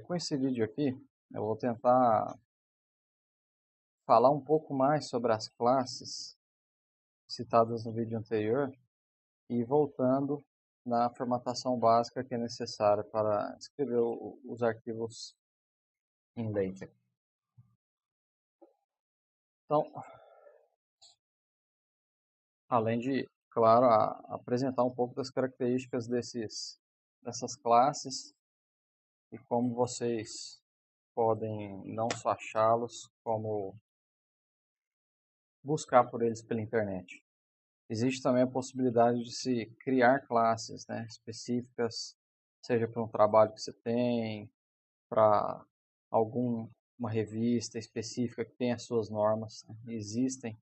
Com esse vídeo aqui, eu vou tentar falar um pouco mais sobre as classes citadas no vídeo anterior e voltando na formatação básica que é necessária para escrever os arquivos em LaTeX. Então, além de, claro, apresentar um pouco das características dessas classes e como vocês podem não só achá-los, como buscar por eles pela internet. Existe também a possibilidade de se criar classes, né, específicas, seja para um trabalho que você tem, para alguma revista específica que tem as suas normas. Né? Existem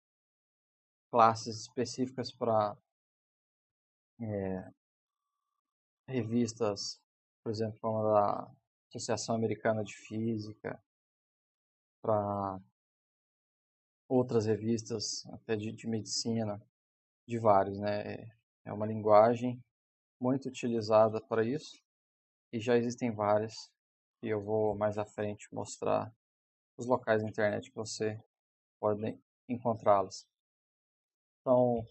classes específicas para revistas, por exemplo, como a da Associação Americana de Física, para outras revistas, até de medicina, de vários, né? É uma linguagem muito utilizada para isso. E já existem várias, e eu vou mais à frente mostrar os locais na internet que você pode encontrá-las. Então,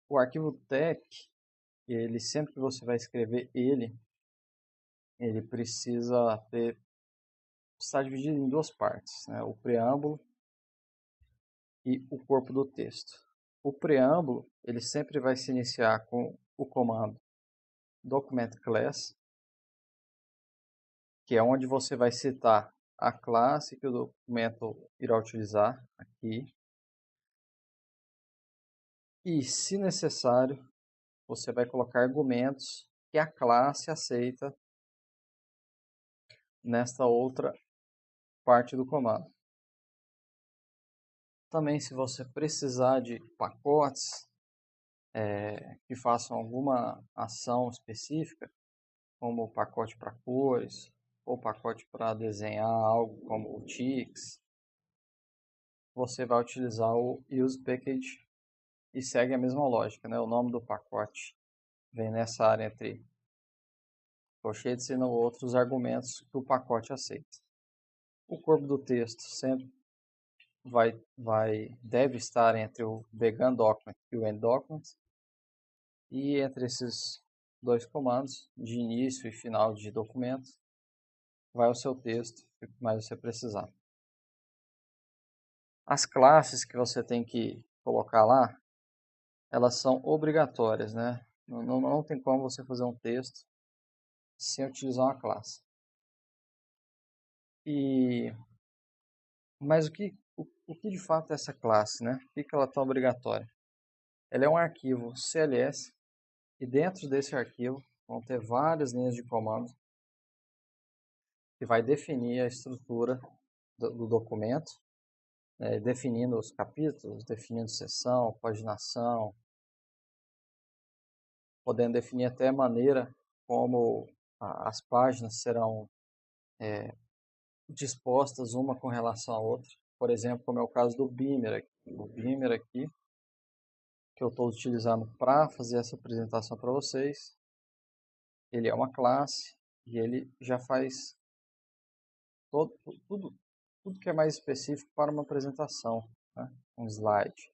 o arquivo tex, ele sempre que você vai escrever ele precisa estar dividido em duas partes, né? O preâmbulo e o corpo do texto. O preâmbulo, ele sempre vai se iniciar com o comando document class, que é onde você vai citar a classe que o documento irá utilizar aqui. E, se necessário, você vai colocar argumentos que a classe aceita nesta outra parte do comando. Também, se você precisar de pacotes que façam alguma ação específica, como o pacote para cores, ou pacote para desenhar algo como o TIX, você vai utilizar o usePackage e segue a mesma lógica, né? O nome do pacote vem nessa área entre colchetes e no outros argumentos que o pacote aceita. O corpo do texto sempre deve estar entre o begun document e o end document, e entre esses dois comandos, de início e final de documento, vai o seu texto, o que mais você precisar. As classes que você tem que colocar lá, elas são obrigatórias, né? Não tem como você fazer um texto sem utilizar uma classe. Mas o que de fato é essa classe, né? Por que ela está obrigatória? Ela é um arquivo CLS e dentro desse arquivo vão ter várias linhas de comando que vai definir a estrutura do documento, né? Definindo os capítulos, definindo seção, paginação, podendo definir até a maneira como as páginas serão dispostas uma com relação à outra. Por exemplo, como é o caso do Beamer aqui. O Beamer aqui, que eu estou utilizando para fazer essa apresentação para vocês, ele é uma classe e ele já faz todo, tudo, tudo que é mais específico para uma apresentação, né? Um slide.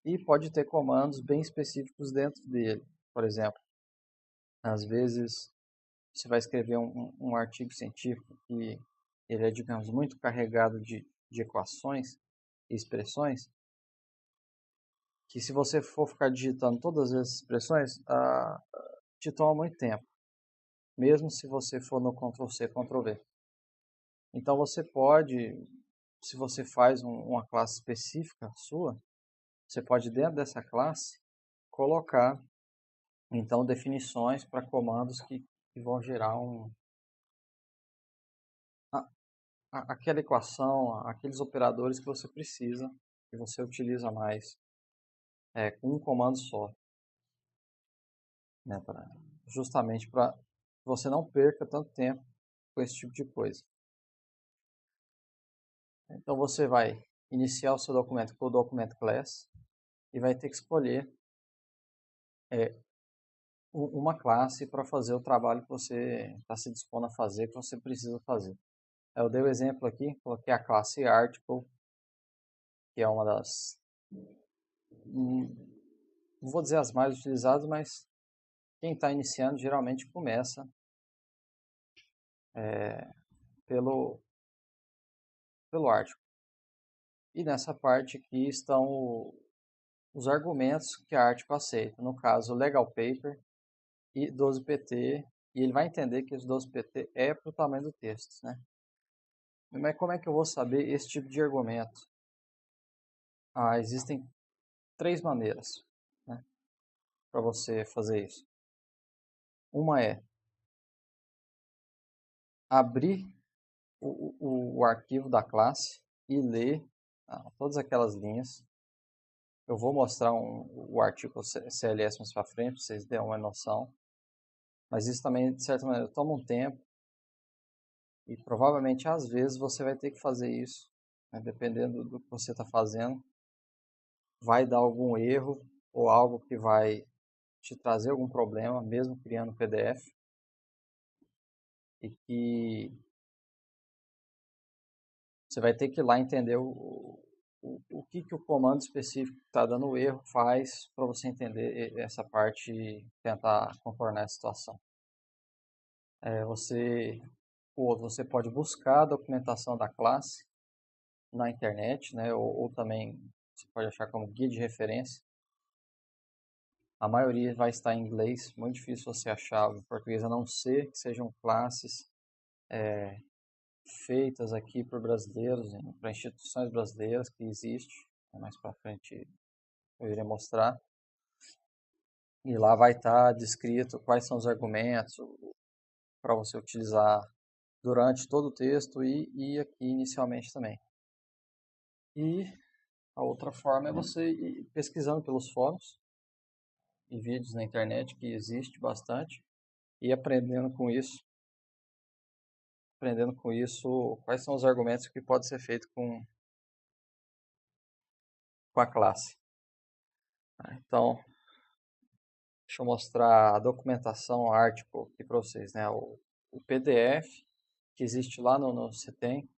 E pode ter comandos bem específicos dentro dele. Por exemplo, às vezes você vai escrever um artigo científico que ele é, digamos, muito carregado de equações e expressões, que se você for ficar digitando todas essas expressões, te toma muito tempo, mesmo se você for no Ctrl+C, Ctrl+V. Então você pode, se você faz uma classe específica sua, você pode dentro dessa classe colocar então definições para comandos que vão gerar aquela equação, aqueles operadores que você precisa, que você utiliza mais com um comando só, né, justamente para você não perca tanto tempo com esse tipo de coisa. Então você vai iniciar o seu documento com o document class e vai ter que escolher uma classe para fazer o trabalho que você está se dispondo a fazer, que você precisa fazer. Eu dei o exemplo aqui, coloquei a classe Article, que é uma das, não vou dizer as mais utilizadas, mas quem está iniciando geralmente começa pelo Article. E nessa parte aqui estão os argumentos que a Article aceita, no caso Legal Paper e 12pt, e ele vai entender que esse 12pt é para o tamanho do texto, né? Mas como é que eu vou saber esse tipo de argumento? Existem 3 maneiras, né, para você fazer isso. Uma é abrir o arquivo da classe e ler todas aquelas linhas. Eu vou mostrar o artigo CLS mais para frente, para vocês terem uma noção. Mas isso também, de certa maneira, toma um tempo. E provavelmente, às vezes, você vai ter que fazer isso, né, dependendo do que você está fazendo. Vai dar algum erro ou algo que vai te trazer algum problema, mesmo criando PDF. E que você vai ter que ir lá entender o que o comando específico que está dando o erro faz para você entender essa parte e tentar contornar a situação. Você pode buscar a documentação da classe na internet, né, ou também você pode achar como guia de referência. A maioria vai estar em inglês, muito difícil você achar em português, a não ser que sejam classes feitas aqui por brasileiros, para instituições brasileiras que existe. Mais para frente eu irei mostrar. E lá vai estar descrito quais são os argumentos para você utilizar durante todo o texto e aqui inicialmente também. E a outra forma é você ir pesquisando pelos fóruns e vídeos na internet, que existe bastante, e aprendendo com isso quais são os argumentos que pode ser feito com a classe. Então, deixa eu mostrar a documentação Article aqui para vocês, né? O PDF que existe lá no CTEM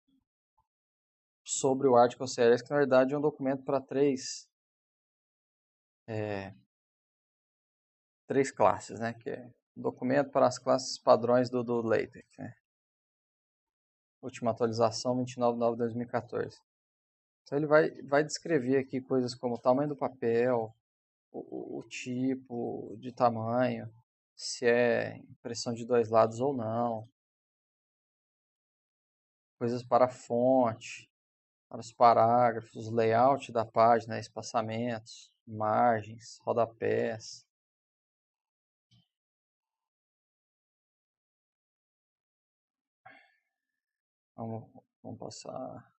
sobre o Article CLS, que na verdade é um documento para três classes, né? Que é um documento para as classes padrões do LaTeX, né? Última atualização 29/9/2014. Então ele vai descrever aqui coisas como o tamanho do papel, o tipo de tamanho, se é impressão de 2 lados ou não, coisas para fonte, para os parágrafos, layout da página, espaçamentos, margens, rodapés. Vamos passar.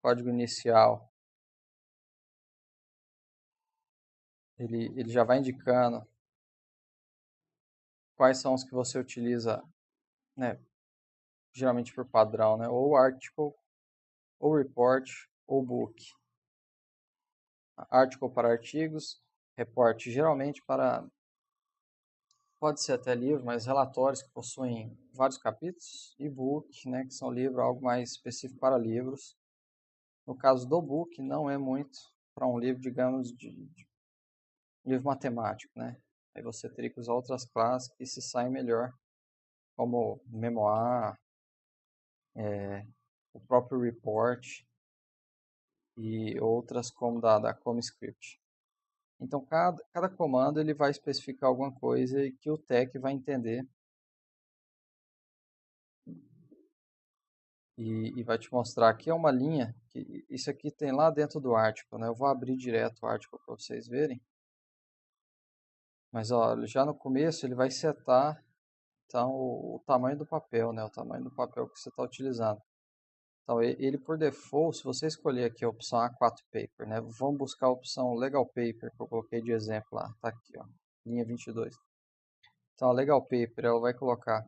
Código inicial. Ele já vai indicando quais são os que você utiliza, né, geralmente por padrão, né, ou article, ou report, ou book. Article para artigos, report geralmente para, pode ser até livro, mas relatórios que possuem vários capítulos, e book, né, que são livros, algo mais específico para livros. No caso do book, não é muito para um livro, digamos, de livro matemático, né? Aí você teria que usar outras classes que se saem melhor, como memoir, o próprio report e outras como da CommScript. Então, cada comando ele vai especificar alguma coisa e que o tech vai entender e vai te mostrar. Aqui é uma linha, que isso aqui tem lá dentro do article, né? Eu vou abrir direto o article para vocês verem. Mas ó, já no começo ele vai setar então, o tamanho do papel, né? O tamanho do papel que você está utilizando. Então, ele por default, se você escolher aqui a opção A4 Paper, né? Vamos buscar a opção Legal Paper, que eu coloquei de exemplo lá. Tá aqui, ó, linha 22. Então, a Legal Paper, ela vai colocar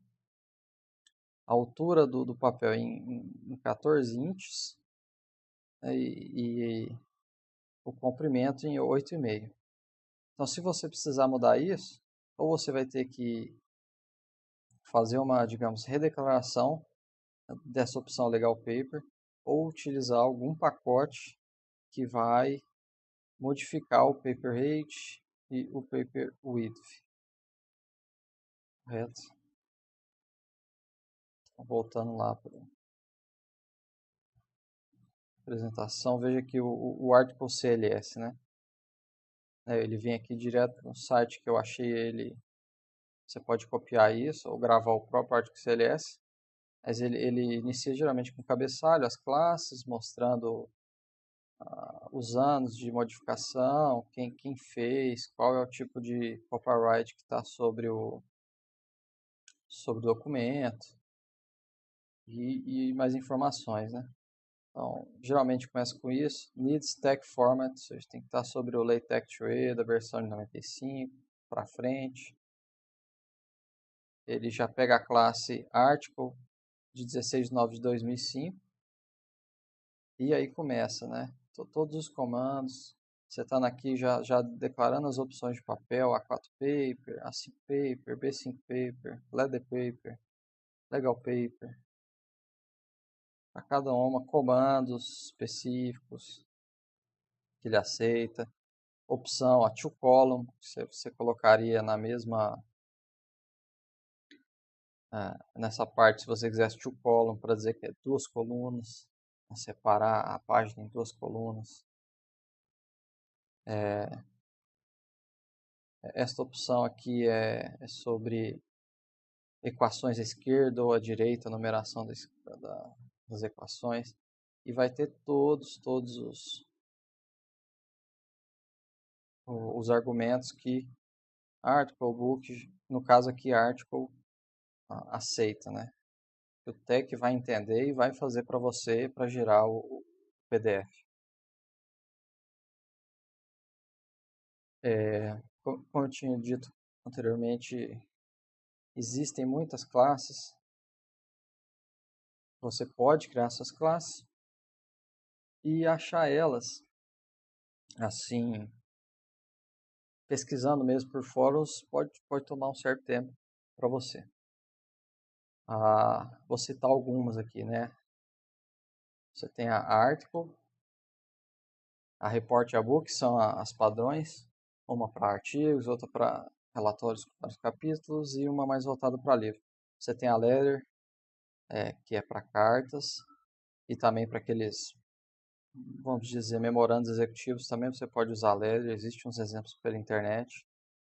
a altura do papel em 14 inches, né? E o comprimento em 8,5. Então, se você precisar mudar isso, ou você vai ter que fazer uma, digamos, redeclaração dessa opção Legal Paper, ou utilizar algum pacote que vai modificar o paper rate e o paper width. Correto? Voltando lá para a apresentação, veja aqui o article CLS, né? Ele vem aqui direto no site que eu achei ele. Você pode copiar isso ou gravar o próprio article CLS. Mas ele inicia geralmente com cabeçalho, as classes, mostrando os anos de modificação, quem fez, qual é o tipo de copyright que está sobre o documento e mais informações, né? Então, geralmente começa com isso. Needs Tech Format, ou seja, tem que estar sobre o LaTeX 2E da versão de 95 para frente. Ele já pega a classe Article de 16 de 9 de 2005 e aí começa, né? Todos os comandos, você está aqui já declarando as opções de papel, A4 Paper, A5 Paper, B5 Paper, Leather Paper, Legal Paper. Para cada uma, comandos específicos que ele aceita. Opção, a two column, você colocaria na mesma... nessa parte, se você quisesse two column, para dizer que é duas colunas, separar a página em duas colunas. Esta opção aqui é sobre equações à esquerda ou à direita, a numeração das equações. E vai ter todos os argumentos que article, book, no caso aqui article, aceita, né? O tech vai entender e vai fazer para você para gerar o PDF. Como eu tinha dito anteriormente, existem muitas classes. Você pode criar suas classes e achar elas assim, pesquisando mesmo por fóruns, pode tomar um certo tempo para você. Vou citar algumas aqui, né? Você tem a Article, a Report e a Book, são as padrões, uma para artigos, outra para relatórios para os capítulos e uma mais voltada para livro. Você tem a Letter, que é para cartas, e também para aqueles, vamos dizer, memorandos executivos, também você pode usar a Letter, existem uns exemplos pela internet.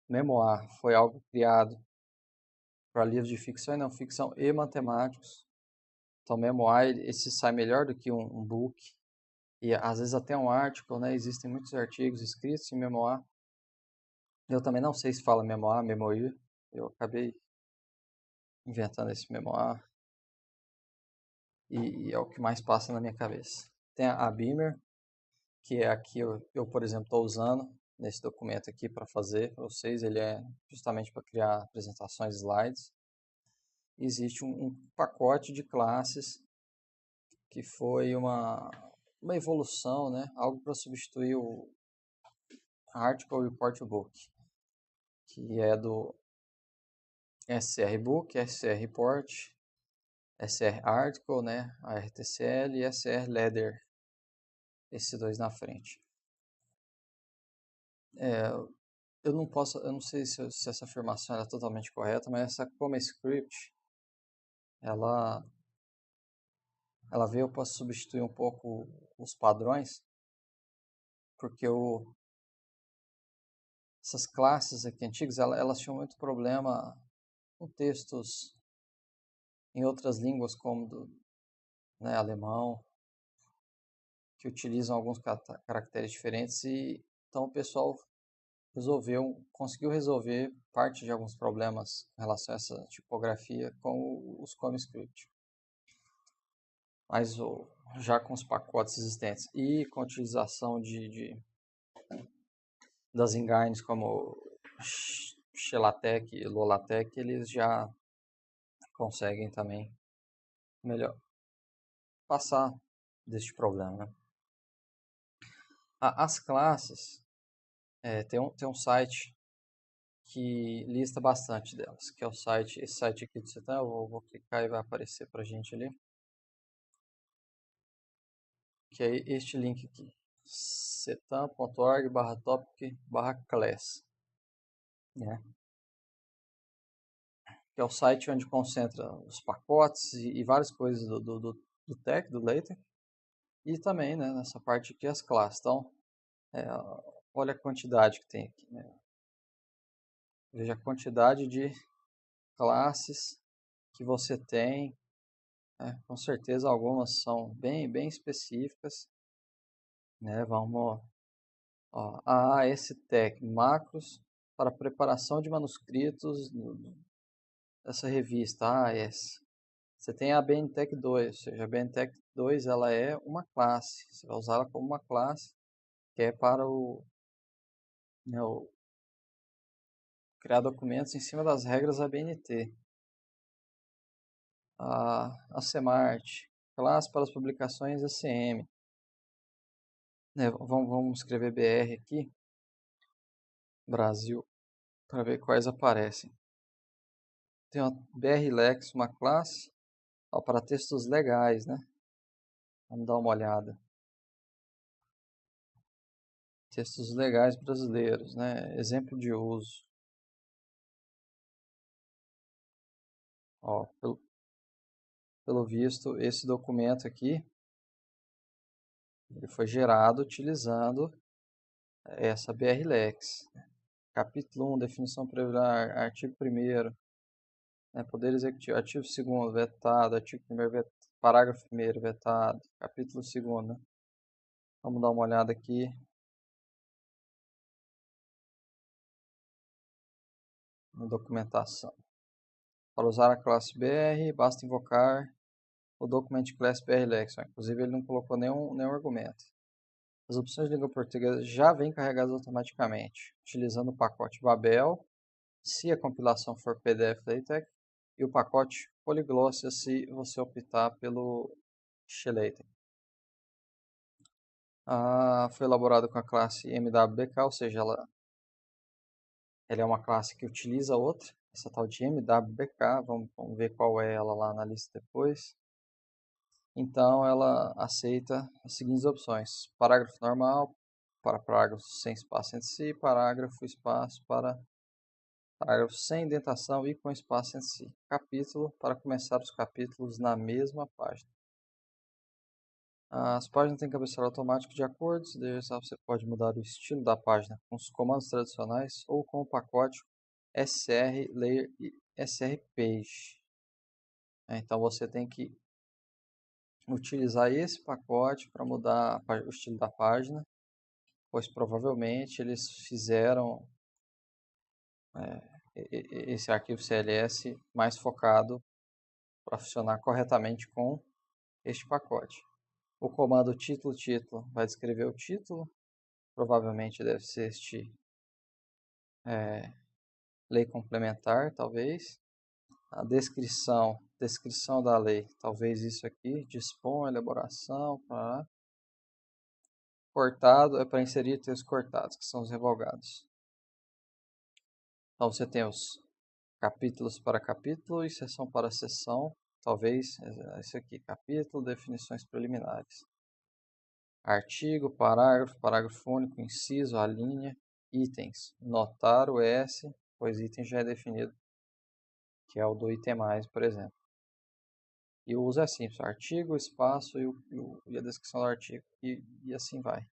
Memoir foi algo criado para livros de ficção e não ficção e matemáticos. Então, Memoir, esse sai melhor do que um book. E às vezes até um article, né? Existem muitos artigos escritos em Memoir. Eu também não sei se fala Memoir, Memoir. Eu acabei inventando esse Memoir. E é o que mais passa na minha cabeça. Tem a Beamer, que é a que eu por exemplo, estou usando nesse documento aqui para fazer para vocês. Ele é justamente para criar apresentações, slides. Existe um pacote de classes que foi uma evolução, né? Algo para substituir o Article Report Book, que é do SR Book, SR Report, SR Article, né? ARTCL e SR Leather, esses dois na frente. Eu não sei se essa afirmação é totalmente correta, mas essa ComaScript, ela veio para substituir um pouco os padrões, porque essas classes aqui antigas, elas tinham muito problema com textos em outras línguas, como né, alemão, que utilizam alguns caracteres diferentes, e então o pessoal conseguiu resolver parte de alguns problemas em relação a essa tipografia com os ComaScript. Mas já com os pacotes existentes e com a utilização das engines como Shellatex e Lolatec, eles já conseguem também melhor passar deste problema. Né? As classes, tem um site que lista bastante delas, que é o site, esse site aqui do Cetan. Eu vou clicar e vai aparecer pra gente ali, que é este link aqui, cetan.org/topic/class, né? Que é o site onde concentra os pacotes e várias coisas do Tech, do LaTeX, e também, né, nessa parte aqui as classes. Então, olha a quantidade que tem aqui, né? Veja a quantidade de classes que você tem, né? Com certeza algumas são bem específicas, né? Vamos, ó, a ASTech, macros para preparação de manuscritos dessa revista, AAS. Você tem a BNTech 2, ou seja, a BNTech 2 ela é uma classe, você vai usar ela como uma classe, que é para né, criar documentos em cima das regras da BNT. A CMART, classe para as publicações ACM. Né, vamos escrever BR aqui, Brasil, para ver quais aparecem. Tem uma BR-Lex, uma classe, ó, para textos legais, né? Vamos dar uma olhada. Textos legais brasileiros, né? Exemplo de uso. Ó, pelo visto, esse documento aqui ele foi gerado utilizando essa BR-Lex. Capítulo 1, definição preliminar, artigo 1º, né, Poder Executivo, artigo 2º, vetado, artigo 1º, parágrafo 1º, vetado, capítulo 2º, né? Vamos dar uma olhada aqui. Na documentação. Para usar a classe BR, basta invocar o Document Class BR-Lex. Inclusive, ele não colocou nenhum argumento. As opções de língua portuguesa já vêm carregadas automaticamente, utilizando o pacote Babel, se a compilação for PDF LaTeX, e o pacote Polyglossia, se você optar pelo XLaTeX. Foi elaborado com a classe MWBK, ou seja, ela é uma classe que utiliza outra, essa tal de MWBK, vamos ver qual é ela lá na lista depois. Então, ela aceita as seguintes opções: parágrafo normal, para parágrafos sem espaço entre si, parágrafo, espaço para parágrafos sem indentação e com espaço entre si, capítulo, para começar os capítulos na mesma página. As páginas têm cabeçalho automático de acordo, se desejar você pode mudar o estilo da página com os comandos tradicionais ou com o pacote SR Layer e SR Page. Então você tem que utilizar esse pacote para mudar o estilo da página, pois provavelmente eles fizeram esse arquivo CLS mais focado para funcionar corretamente com este pacote. O comando título vai descrever o título, provavelmente deve ser este lei complementar, talvez. A descrição da lei, talvez isso aqui, dispõe, elaboração, para cortado, é para inserir textos cortados, que são os revogados. Então você tem os capítulos para capítulo e seção para seção, talvez esse aqui, capítulo, definições preliminares. Artigo, parágrafo único, inciso, a linha, itens, notar o S, pois item já é definido, que é o do item mais, por exemplo. E o uso é simples, artigo, espaço e a descrição do artigo, e assim vai.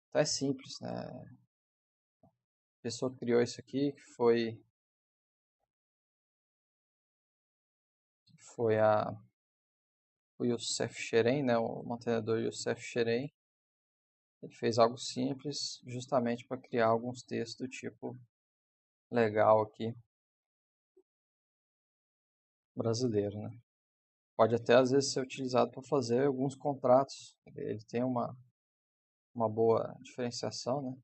Então é simples, né? A pessoa que criou isso aqui, que foi o Youssef Cheren, né? O mantenedor Youssef Cheren. Ele fez algo simples, justamente para criar alguns textos do tipo legal aqui, brasileiro, né? Pode até às vezes ser utilizado para fazer alguns contratos. Ele tem uma boa diferenciação, né?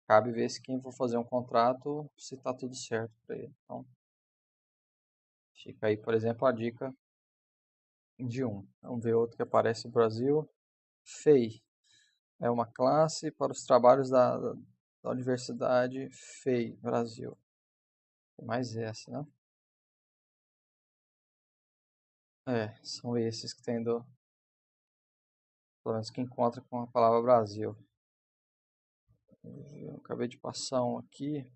Cabe ver se quem for fazer um contrato, se está tudo certo para ele. Então, fica aí, por exemplo, a dica de um. Vamos ver outro que aparece no Brasil. FEI é uma classe para os trabalhos da Universidade FEI, Brasil. Tem mais essa, né? São esses que tem pelo menos que encontra com a palavra Brasil. Eu acabei de passar um aqui.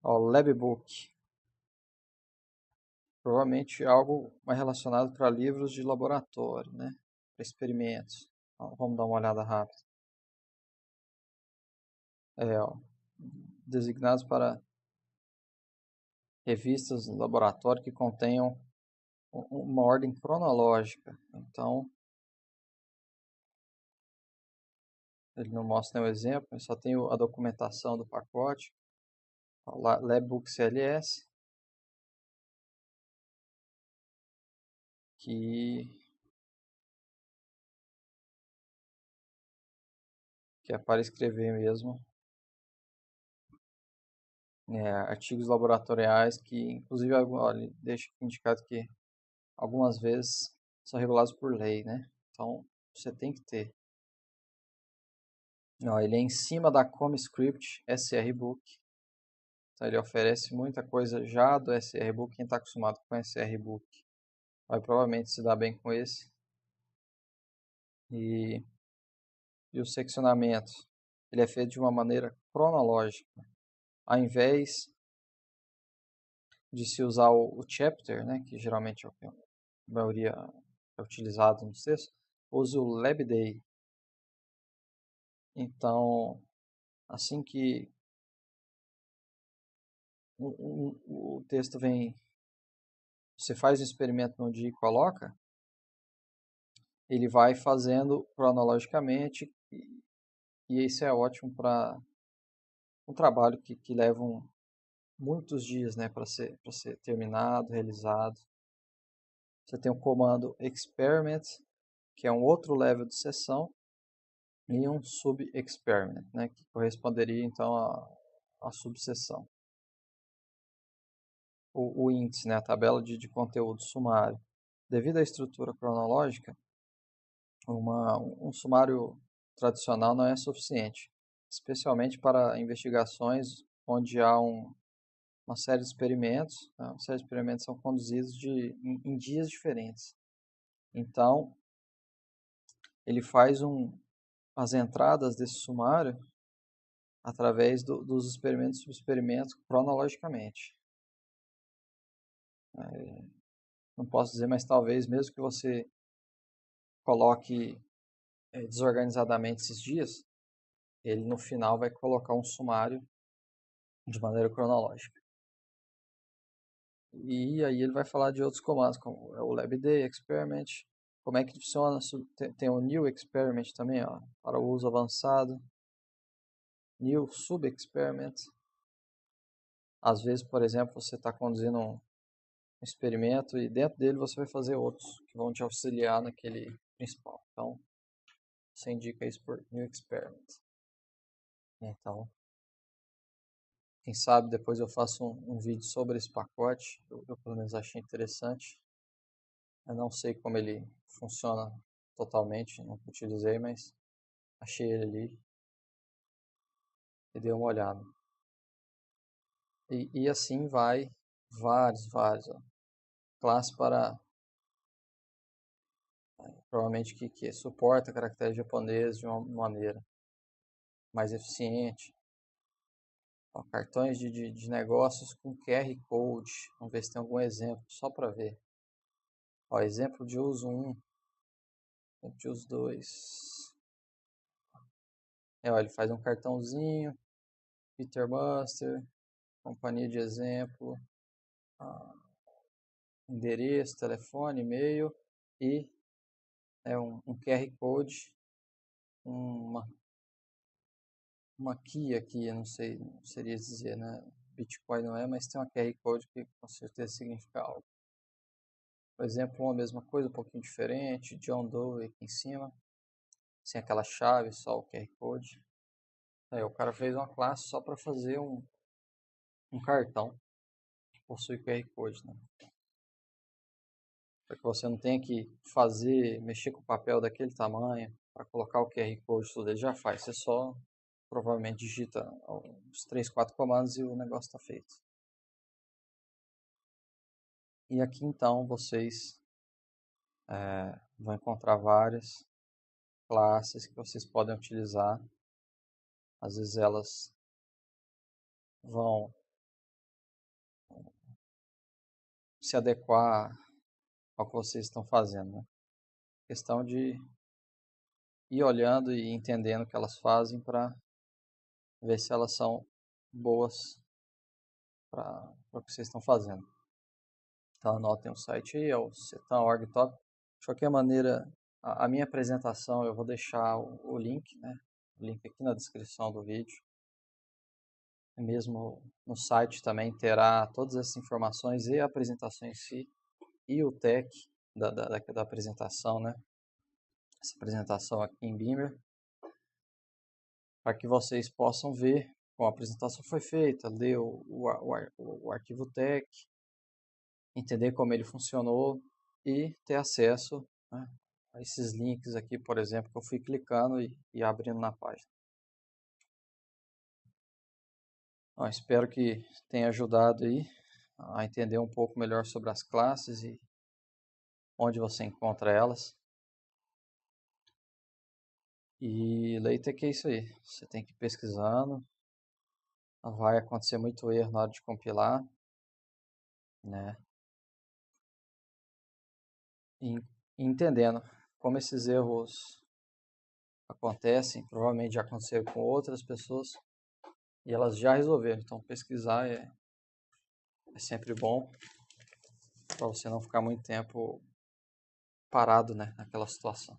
Ó, Labbook. Provavelmente algo mais relacionado para livros de laboratório, né? Para experimentos. Ó, vamos dar uma olhada rápida. Ó, designados para revistas de laboratório que contenham uma ordem cronológica. Então, ele não mostra nenhum exemplo, só tem a documentação do pacote. Labbook CLS, que é para escrever mesmo artigos laboratoriais que, inclusive, olha, deixa indicado que algumas vezes são regulados por lei, né? Então, você tem que ter. Não, ele é em cima da CommScript SRBook. Então, ele oferece muita coisa já do SRBook. Quem está acostumado com SRBook vai provavelmente se dar bem com esse. E o seccionamento, ele é feito de uma maneira cronológica. Ao invés de se usar o chapter, né, que geralmente é o que a maioria é utilizado no texto, use o LabDay. Então, assim que o texto vem, você faz o experimento no dia e coloca, ele vai fazendo cronologicamente e isso é ótimo para um trabalho que leva muitos dias, né, para ser terminado, realizado. Você tem o comando experiment, que é um outro level de sessão, e um sub-experiment, né, que corresponderia então à subseção. O índice, né, a tabela de conteúdo sumário. Devido à estrutura cronológica, um sumário tradicional não é suficiente, especialmente para investigações onde há uma série de experimentos. Né, uma série de experimentos são conduzidos em dias diferentes. Então, ele faz as entradas desse sumário através dos experimentos e subexperimentos cronologicamente. Não posso dizer, mas talvez mesmo que você coloque desorganizadamente esses dias, ele no final vai colocar um sumário de maneira cronológica. E aí ele vai falar de outros comandos, como o LabDay, Experiment, como é que funciona, tem o New Experiment também, ó, para o uso avançado, New Sub-Experiment. Às vezes, por exemplo, você está conduzindo um experimento e dentro dele você vai fazer outros que vão te auxiliar naquele principal. Então, você indica isso por New Experiment. Então, quem sabe depois eu faço um vídeo sobre esse pacote. Eu pelo menos achei interessante. Eu não sei como ele funciona totalmente, nunca utilizei, mas achei ele ali e dei uma olhada. E assim vai vários. Ó. Classe para provavelmente que suporta caracteres japoneses de uma maneira mais eficiente. Ó, cartões de negócios com QR Code. Vamos ver se tem algum exemplo, só para ver. Ó, exemplo de uso 1, exemplo de uso 2. Ó, ele faz um cartãozinho, Peter Buster, companhia de exemplo, endereço, telefone, e-mail e um QR Code, uma key aqui, eu não sei, não seria dizer, né? Bitcoin não é, mas tem uma QR Code que com certeza significa algo. Por exemplo, uma mesma coisa, um pouquinho diferente, John Doe aqui em cima, sem aquela chave, só o QR Code. O cara fez uma classe só para fazer um cartão que possui QR Code, né? para que você não tenha que mexer com o papel daquele tamanho, para colocar o QR Code, tudo ele já faz. Você só provavelmente digita uns 3, 4 comandos e o negócio está feito. E aqui então vocês vão encontrar várias classes que vocês podem utilizar. Às vezes elas vão se adequar ao que vocês estão fazendo, né? Questão de ir olhando e entendendo o que elas fazem para ver se elas são boas para o que vocês estão fazendo. Então anotem o site aí, é o Cetan.org Top. De qualquer maneira, a minha apresentação eu vou deixar o link, né? O link aqui na descrição do vídeo. Mesmo no site também terá todas essas informações e a apresentação em si e o tech da apresentação, né? Essa apresentação aqui em Beamer, para que vocês possam ver como a apresentação foi feita, ler o arquivo tech, entender como ele funcionou e ter acesso, né, a esses links aqui, por exemplo, que eu fui clicando e abrindo na página. Bom, espero que tenha ajudado aí a entender um pouco melhor sobre as classes e onde você encontra elas. E LaTeX é isso aí, você tem que ir pesquisando, vai acontecer muito erro na hora de compilar, né? E entendendo como esses erros acontecem, provavelmente já aconteceram com outras pessoas e elas já resolveram. Então pesquisar é sempre bom para você não ficar muito tempo parado, né, naquela situação.